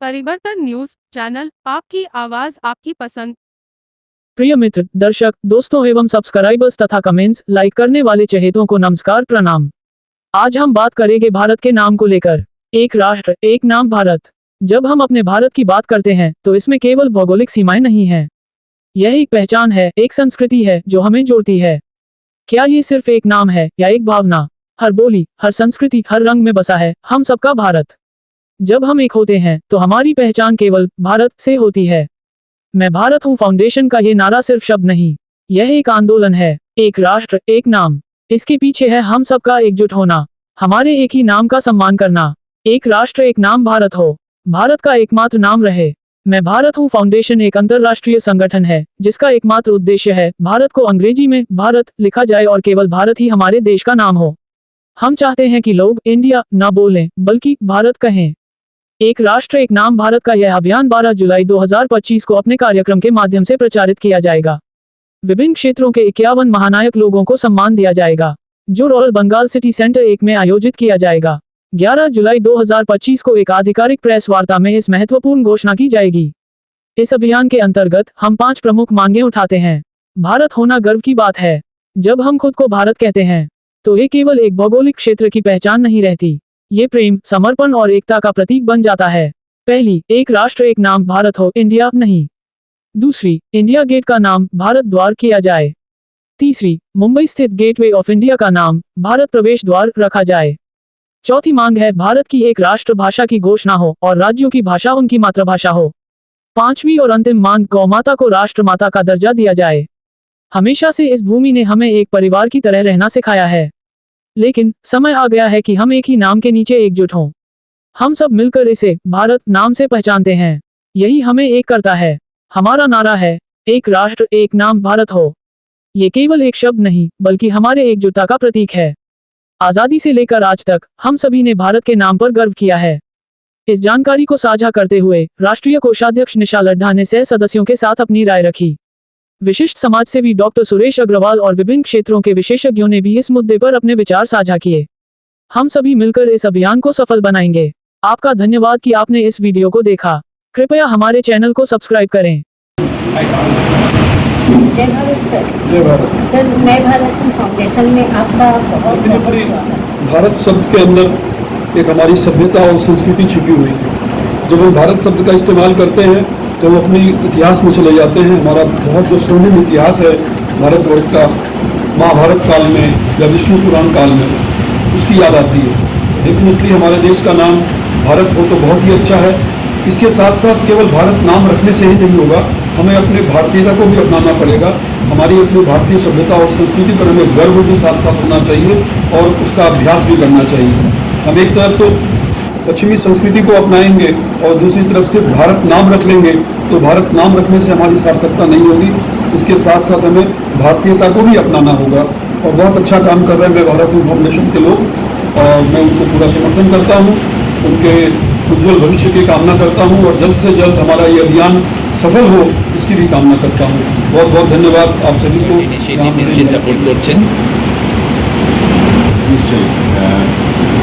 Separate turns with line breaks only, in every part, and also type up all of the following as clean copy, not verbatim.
परिवर्तन news channel, आपकी आवाज आपकी पसंद।
प्रिय मित्र, दर्शक, दोस्तों एवं सब्सक्राइबर्स तथा कमेंट्स लाइक करने वाले चहेतों को नमस्कार प्रणाम। आज हम बात करेंगे भारत के नाम को लेकर। एक राष्ट्र एक नाम भारत। जब हम अपने भारत की बात करते हैं तो इसमें केवल भौगोलिक सीमाएं नहीं हैं। यह एक पहचान है, एक संस्कृति है जो हमें जोड़ती है। क्या ये सिर्फ एक नाम है या एक भावना? हर बोली, हर संस्कृति, हर रंग में बसा है हम सबका भारत। जब हम एक होते हैं तो हमारी पहचान केवल भारत से होती है। मैं भारत हूँ फाउंडेशन का ये नारा सिर्फ शब्द नहीं, यह एक आंदोलन है। एक राष्ट्र एक नाम, इसके पीछे है हम सबका एकजुट होना, हमारे एक ही नाम का सम्मान करना। एक राष्ट्र एक नाम भारत हो, भारत का एकमात्र नाम रहे। मैं भारत हूँ फाउंडेशन एक अंतर्राष्ट्रीय संगठन है जिसका एकमात्र उद्देश्य है भारत को अंग्रेजी में भारत लिखा जाए और केवल भारत ही हमारे देश का नाम हो। हम चाहते हैं कि लोग इंडिया ना बोलें बल्कि भारत कहें। एक राष्ट्र एक नाम भारत का यह अभियान 12 जुलाई 2025 को अपने कार्यक्रम के माध्यम से प्रचारित किया जाएगा। विभिन्न क्षेत्रों के 51 महानायक लोगों को सम्मान दिया जाएगा, जो रॉयल बंगाल सिटी सेंटर 1 में आयोजित किया जाएगा। 11 जुलाई 2025 को एक आधिकारिक प्रेस वार्ता में इस महत्वपूर्ण घोषणा की जाएगी। इस अभियान के अंतर्गत हम 5 प्रमुख मांगे उठाते हैं। भारत होना गर्व की बात है। जब हम खुद को भारत कहते हैं तो ये केवल एक भौगोलिक क्षेत्र की पहचान नहीं रहती, ये प्रेम, समर्पण और एकता का प्रतीक बन जाता है। पहली, एक राष्ट्र एक नाम भारत हो, इंडिया नहीं। दूसरी, इंडिया गेट का नाम भारत द्वार किया जाए। तीसरी, मुंबई स्थित गेटवे ऑफ इंडिया का नाम भारत प्रवेश द्वार रखा जाए। चौथी मांग है भारत की एक राष्ट्र भाषा की घोषणा हो और राज्यों की भाषा उनकी मातृभाषा हो। पांचवी और अंतिम मांग, गौमाता को राष्ट्रमाता का दर्जा दिया जाए। हमेशा से इस भूमि ने हमें एक परिवार की तरह रहना सिखाया है, लेकिन समय आ गया है कि हम एक ही नाम के नीचे एकजुट हों। हम सब मिलकर इसे भारत नाम से पहचानते हैं, यही हमें एक करता है। हमारा नारा है, एक राष्ट्र एक नाम भारत हो। ये केवल एक शब्द नहीं बल्कि हमारे एकजुटता का प्रतीक है। आजादी से लेकर आज तक हम सभी ने भारत के नाम पर गर्व किया है। इस जानकारी को साझा करते हुए राष्ट्रीय कोषाध्यक्ष निशा लड्ढा ने सह सदस्यों के साथ अपनी राय रखी। विशिष्ट समाजसेवी डॉक्टर सुरेश अग्रवाल और विभिन्न क्षेत्रों के विशेषज्ञों ने भी इस मुद्दे पर अपने विचार साझा किए। हम सभी मिलकर इस अभियान को सफल बनाएंगे। आपका धन्यवाद कि आपने इस वीडियो को देखा। कृपया हमारे चैनल को सब्सक्राइब करें।
जय भारत सर।
जय भारत
सर, मैं भारत हूँ फाउंडेशन में आपका बहुत बहुत स्वागत।
भारत शब्द के अंदर एक हमारी सभ्यता और संस्कृति छिपी हुई है। जब हम भारत शब्द का इस्तेमाल करते हैं तो हम अपनी इतिहास में चले जाते हैं। हमारा बहुत जो स्वर्णिम इतिहास है भारतवर्ष का, महाभारत काल में या विष्णु पुराण काल में, उसकी याद आती है। डेफिनेटली हमारे देश का नाम भारत हो तो बहुत ही अच्छा है। इसके साथ साथ केवल भारत नाम रखने से ही नहीं होगा, हमें अपने भारतीयता को भी अपनाना पड़ेगा। हमारी अपनी भारतीय सभ्यता और संस्कृति पर हमें गर्व भी साथ साथ होना चाहिए और उसका अभ्यास भी करना चाहिए। हम एक तरफ तो पश्चिमी संस्कृति को अपनाएंगे और दूसरी तरफ से भारत नाम रख लेंगे तो भारत नाम रखने से हमारी सार्थकता नहीं होगी। इसके साथ साथ हमें भारतीयता को भी अपनाना होगा और बहुत अच्छा काम कर रहे हैं मैं भारत हूँ फाउंडेशन के लोग, और मैं उनको पूरा समर्थन करता हूँ। उनके उज्जवल भविष्य की कामना करता हूँ और जल्द से जल्द हमारा ये अभियान सफल हो इसकी भी कामना करता हूँ। बहुत बहुत धन्यवाद आप सभी को।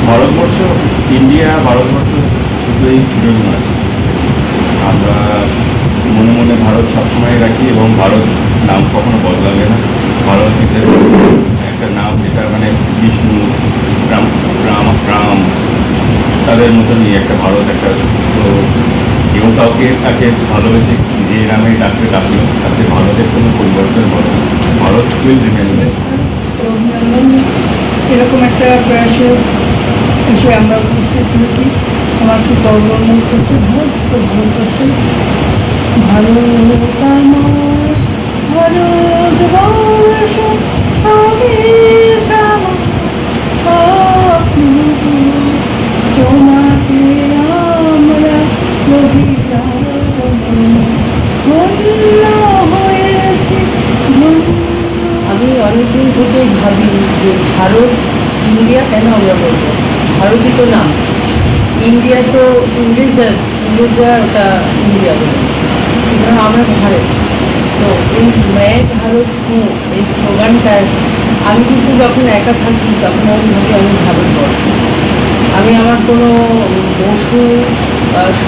ভারতবর্ষ, ইন্ডিয়া, ভারতবর্ষ দুটো এই সিনোনিম আছে। আমরা মনে মনে ভারত সবসময় রাখি এবং ভারত নাম কখনো বদলাবে না। ভারত হিসেবে একটা নাম যেটা মানে বিষ্ণু, রাম, তাদের মতনই একটা ভারত একটা। তো কেউ কাউকে তাকে ভালোবেসে যে নামে ডাকতে ডাকলো তাতে ভারতের কোনো পরিবর্তন হবে না। Bharat will remember.
এরকম একটা প্রয়াসে এসে আমরা উপস্থিত হয়েছি। আমার খুব গর্ব মনে করছে ভারতবর্ষে। ভারত আমার ভারতবর্ষ স্বদেশ আমার স্বপ্ন, তোমাকে আমরা
আমি অনেকদিন থেকে ভাবি যে ভারত ইন্ডিয়া কেন আমরা বলবো, ভারতই তো নাম, ইন্ডিয়া তো ইংরেজরা ওটা ইন্ডিয়া বলেছে, সুতরাং আমরা ভারত। তো এই मैं भारत हूँ এই স্লোগানটায় আমি কিন্তু যখন একা থাকি তখন আমি ভাবি আমি ভারতবর্ষ। আমি আমার কোনো বসু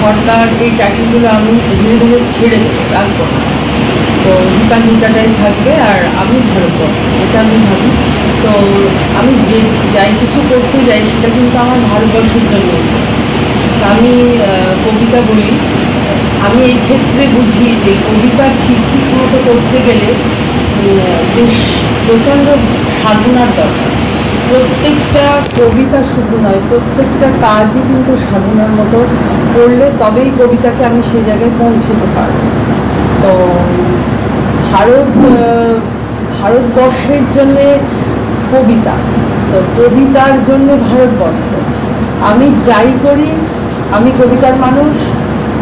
সরকার এই টাইটেলগুলো আমি ধীরে ধীরে ছেড়ে দেবো, রাখবো না। তো দীপান্বিতাটাই থাকবে আর আমি ভারতবর্ষ, এটা আমি ভাবি। তো আমি যে যাই কিছু করতে যাই সেটা কিন্তু আমার ভারতবর্ষের জন্যই। আমি কবিতা বলি, আমি এই ক্ষেত্রে বুঝি যে কবিতা ঠিক মতো করতে গেলে বেশ প্রচণ্ড সাধনার দরকার। প্রত্যেকটা কবিতা শুধু নয়, প্রত্যেকটা কাজই কিন্তু সাধনার মতো করলে তবেই কবিতাকে আমি সেই জায়গায় পৌঁছতে পারব। তো ভারতবর্ষের জন্যে কবিতা, তো কবিতার জন্যে ভারতবর্ষ। আমি যাই করি, আমি কবিতার মানুষ,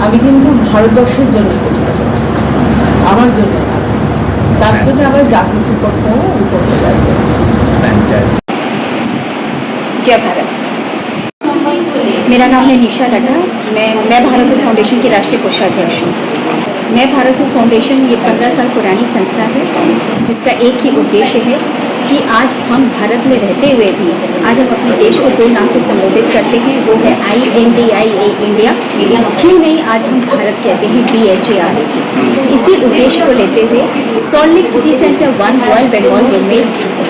আমি কিন্তু ভারতবর্ষের জন্য কবিতা করি, আমার জন্য না। তার জন্য আবার যা কিছু করতে হবে আমি করতে রাজি আছি।
जय भारत। मेरा नाम है निशा लड्ढा। मैं भारत फाउंडेशन की राष्ट्रीय कोषाध्यक्ष हूँ। मैं भारत फाउंडेशन ये 15 साल पुरानी संस्था है, जिसका एक ही उद्देश्य है कि आज हम भारत में रहते हुए भी आज हम अपने देश को 2 नाम से संबोधित करते हैं, वो है INDIA इंडिया। क्यों नहीं आज हम भारत कहते हैं BHAR। इसी उद्देश्य को लेते हुए Salt Lake City Centre 1 Royal Bengal में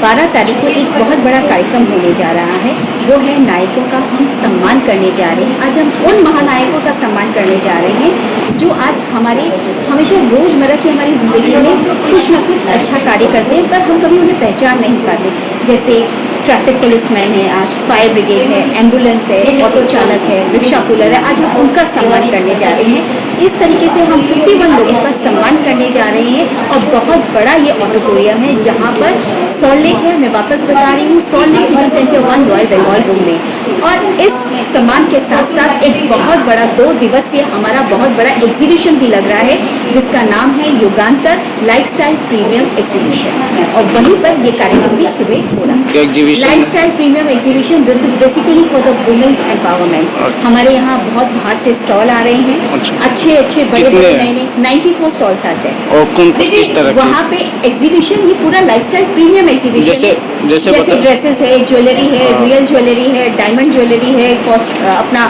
12 तारीख को एक बहुत बड़ा कार्यक्रम होने जा रहा है। वो है नायकों का हम सम्मान करने जा रहे हैं। आज हम उन महानायकों का सम्मान करने जा रहे हैं जो आज हमारे हमेशा रोजमर्रा की हमारी जिंदगी में कुछ न कुछ अच्छा कार्य करते हैं, पर हम कभी उन्हें पहचान नहीं पाते। जैसे ट्रैफिक पुलिसमैन है, आज फायर ब्रिगेड है, एम्बुलेंस है, ऑटो चालक है, रिक्शा पुलर है, आज हम उनका सम्मान करने जा रहे हैं। इस तरीके से हम 51 लोगों का सम्मान करने जा रहे हैं और बहुत बड़ा ये ऑडिटोरियम है जहाँ पर सॉल्ट लेक है। मैं वापस बता रही हूँ, Salt Lake City Centre 1 Royal Bengal room में। और इस सम्मान के साथ साथ एक बहुत बड़ा 2 दिवसीय हमारा बहुत बड़ा एग्जीबिशन भी लग रहा है, जिसका नाम है युगांतर लाइफस्टाइल प्रीमियम एग्जीबिशन। और वहीं पर ये कार्यक्रम भी सुबह हो रहा है। Lifestyle premium exhibition, this is basically for the women's empowerment. हमारे यहाँ बहुत बाहर से स्टॉल आ रहे हैं, अच्छे बड़े नए 94 स्टॉल्स आते हैं।
और कौन किस तरह की?
वहाँ पे एग्जीबिशन ये पूरा लाइफस्टाइल प्रीमियम एग्जीबिशन, जैसे ड्रेसेस है, ज्वेलरी है, रियल ज्वेलरी है, डायमंड ज्वेलरी है, अपना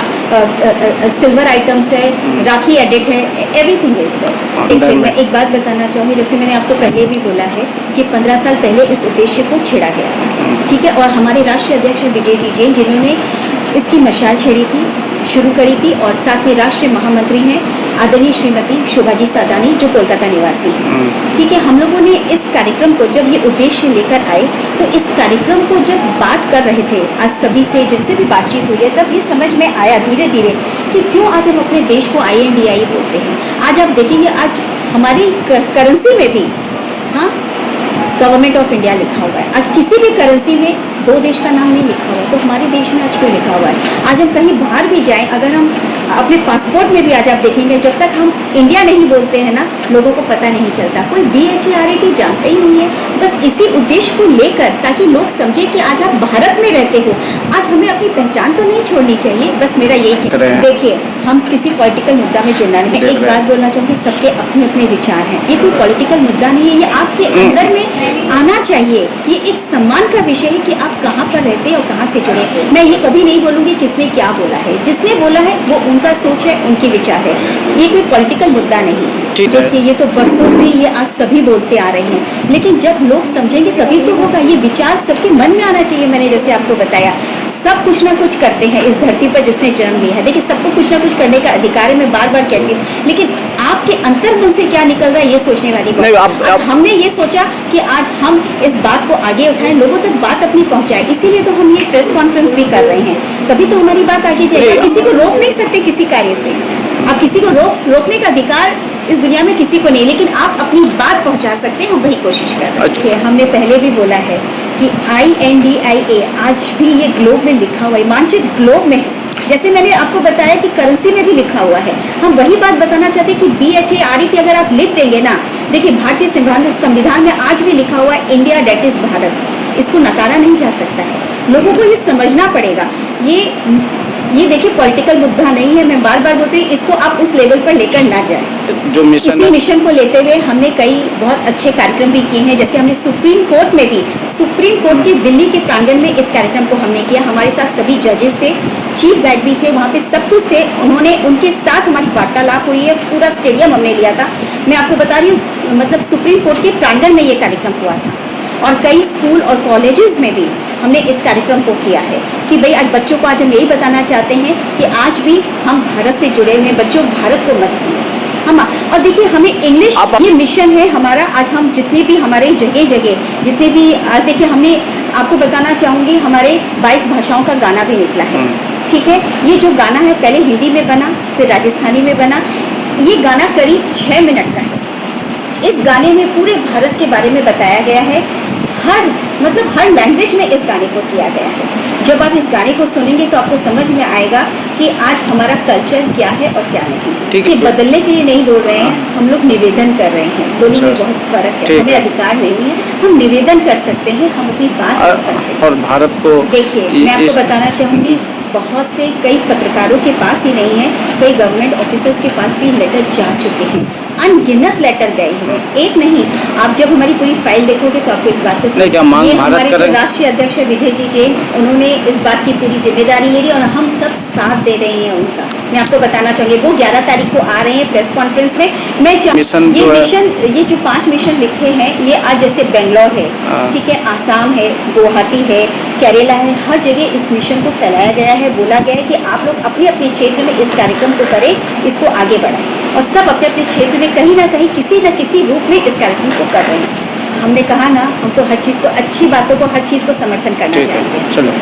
सिल्वर आइटम्स है, राखी एडिट है, एवरीथिंग इज देयर। मैं एक बात बताना चाहूँगी, जैसे मैंने आपको पहले भी बोला है कि 15 साल पहले इस उद्देश्य को छेड़ा गया, ठीक है। और हमारे राष्ट्रीय अध्यक्ष विजय जी जैन, जिन्होंने इसकी मशाल छेड़ी थी, शुरू करी थी, और साथ में राष्ट्रीय महामंत्री हैं आदरणीय श्रीमती शोभाजी सादानी, जो कोलकाता निवासी हैं, ठीक है। हम लोगों ने इस कार्यक्रम को जब ये उद्देश्य लेकर आए, तो इस कार्यक्रम को जब बात कर रहे थे आज सभी से जिनसे भी बातचीत हुई है, तब ये समझ में आया धीरे धीरे कि क्यों आज हम अपने देश को INDI बोलते हैं। आज आप देखेंगे आज हमारी करेंसी में भी हाँ गवर्नमेंट ऑफ इंडिया लिखा हुआ है। आज किसी भी करेंसी में 2 देश का नाम नहीं लिखा हुआ है, तो हमारे देश में आज क्यों लिखा हुआ है? आज हम कहीं बाहर भी जाएं, अगर हम अपने पासपोर्ट में भी आज आप देखेंगे, जब तक हम इंडिया नहीं बोलते हैं ना, लोगों को पता नहीं चलता, कोई BHARAT जानते ही नहीं है। बस इसी उद्देश्य को लेकर, ताकि लोग समझे कि आज आप भारत में रहते हो, आज हमें अपनी पहचान तो नहीं छोड़नी चाहिए। बस मेरा यही है। देखिए, हम किसी पॉलिटिकल मुद्दा में जुड़ना नहीं है। एक बात बोलना चाहूँगी, सबके अपने अपने विचार हैं, ये कोई पॉलिटिकल मुद्दा नहीं है, ये आपके अंदर में आना चाहिए। ये एक सम्मान का विषय है कि आप कहाँ पर रहते हैं और कहाँ से जुड़े। मैं ये कभी नहीं बोलूँगी किसने क्या बोला है, जिसने बोला है वो उनका सोच है, उनके विचार है, ये कोई पॉलिटिकल मुद्दा नहीं है। देखिए, ये तो बरसों से ये आज सभी बोलते आ रहे हैं, लेकिन जब लोग समझेंगे तभी तो होगा। ये विचार सबके मन में आना चाहिए। मैंने जैसे आपको बताया, सब कुछ ना कुछ करते हैं इस धरती पर जिसने जन्म लिया है। देखिए, सबको कुछ ना कुछ करने का अधिकार है, मैं बार बार कहती हूँ, लेकिन आपके अंतर्मन से क्या निकल रहा है ये सोचने वाली बात। हमने ये सोचा कि आज हम इस बात को आगे उठाएं, लोगों तक बात अपनी पहुंचाएं, इसीलिए तो हम ये प्रेस कॉन्फ्रेंस भी कर रहे हैं, तभी तो हमारी बात आगे जाएगी। किसी को रोक नहीं सकते किसी कार्य से, आप किसी को रोकने का अधिकार इस दुनिया में किसी को नहीं, लेकिन आप अपनी बात पहुंचा सकते हैं, हम वही कोशिश कर रहे हैं। हमने पहले भी बोला है कि INDIA आज भी ये ग्लोब में लिखा हुआ है, मानचित्र ग्लोब में है। जैसे मैंने आपको बताया कि करेंसी में भी लिखा हुआ है, हम वही बात बताना चाहते हैं कि BHARAT अगर आप लिख देंगे ना, देखिए भारतीय संविधान में आज भी लिखा हुआ है इंडिया डेट इज भारत, इसको नकारा नहीं जा सकता है। लोगों को ये समझना पड़ेगा। ये ये देखिए पॉलिटिकल मुद्दा नहीं है, मैं बार बार बोलती हूँ इसको आप उस लेवल पर लेकर ना जाएं।
जो मिशन
इसी
है
मिशन को लेते हुए हमने कई बहुत अच्छे कार्यक्रम भी किए हैं, जैसे हमने सुप्रीम कोर्ट में भी, सुप्रीम कोर्ट के दिल्ली के प्रांगण में इस कार्यक्रम को हमने किया। हमारे साथ सभी जजेस थे, चीफ गाइड भी थे, वहाँ पे सब कुछ थे, उन्होंने उनके साथ हमारी वार्तालाप हुई है, पूरा स्टेडियम हमने लिया था। मैं आपको बता रही हूँ मतलब सुप्रीम कोर्ट के प्रांगण में ये कार्यक्रम हुआ था, और कई स्कूल और कॉलेजेस में भी हमने इस कार्यक्रम को किया है कि भाई आज बच्चों को आज हम यही बताना चाहते हैं कि आज भी हम भारत से जुड़े हुए हैं, बच्चों भारत को मत भूलें हम। और देखिए हमें इंग्लिश, ये मिशन है हमारा। आज हम जितने भी हमारे जगह जगह जितने भी आज देखिए, हमने आपको बताना चाहूँगी हमारे 22 भाषाओं का गाना भी निकला है, ठीक है। ये जो गाना है पहले हिंदी में बना, फिर राजस्थानी में बना। ये गाना करीब 6 मिनट का है। इस गाने में पूरे भारत के बारे में बताया गया है, हर लैंग्वेज में इस गाने को किया गया है। जब आप इस गाने को सुनेंगे तो आपको समझ में आएगा कि आज हमारा कल्चर क्या है और क्या नहीं। कि बदलने के लिए नहीं बोल रहे हैं, हम लोग निवेदन कर रहे हैं, दोनों में बहुत फर्क है। हमें अधिकार नहीं है, हम निवेदन कर सकते हैं, हम अपनी बात कर सकते हैं।
और भारत को
देखिए मैं आपको बताना चाहूँगी, बहुत से कई पत्रकारों के पास ही नहीं है, कई गवर्नमेंट ऑफिसर्स के पास भी लेटर जा चुके हैं, अनगिनत लेटर गए हैं, एक नहीं। आप जब हमारी पूरी फाइल देखोगे तो आपको इस बात को
नहीं, क्या मांग
ये
भारत
हमारे
कर
जो
रहे-
राष्ट्रीय अध्यक्ष है विजय जी जैन, उन्होंने इस बात की पूरी जिम्मेदारी ले ली और हम सब साथ दे रहे हैं उनका। मैं आपको बताना चाहूँगी वो 11 तारीख को आ रहे हैं प्रेस कॉन्फ्रेंस में। मैं
मिशन
ये
जो है-
मिशन, ये जो 5 मिशन लिखे हैं, ये आज जैसे बेंगलोर है,
हाँ।
ठीक है, आसाम है, गुवाहाटी है, केरला है, हर जगह इस मिशन को फैलाया गया है। बोला गया है कि आप लोग अपने अपने क्षेत्र में इस कार्यक्रम को करें, इसको आगे बढ़ाएं, और सब अपने अपने क्षेत्र में कहीं ना कहीं किसी न किसी रूप में इस कार्यक्रम को कर रहे हैं। हमने कहा ना, हम तो हर चीज़ को, अच्छी बातों को, हर चीज़ को समर्थन करना
ठीक है,
चाहेंगे।
चलो।